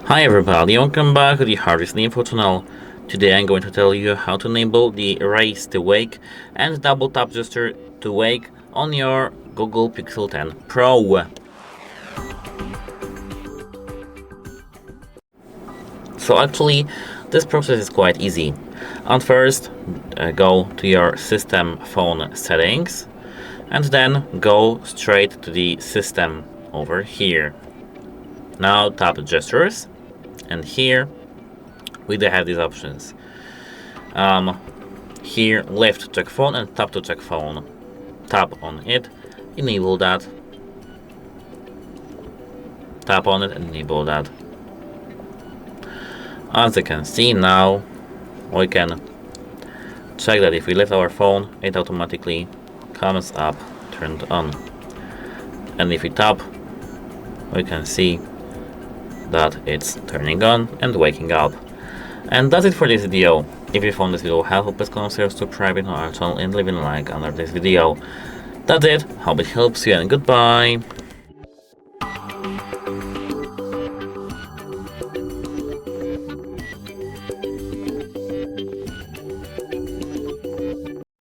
Hi everybody, welcome back to the HardReset.Info channel. Today I'm going to tell you how to enable the Raise to Wake and double tap gesture to wake on your Google Pixel 10 Pro. So actually, this process is quite easy. At first, go to your system phone settings and then go straight to the system over here. Now tap gestures, and here we do have these options. Here, lift to check phone and tap to check phone. Tap on it, enable that. Tap on it and enable that. As you can see now, we can check that if we lift our phone, it automatically comes up turned on. And if we tap, we can see that it's turning on and waking up. And that's it for this video. If you found this video helpful, please consider subscribing to our channel and leaving a like under this video. That's it, hope it helps you and goodbye.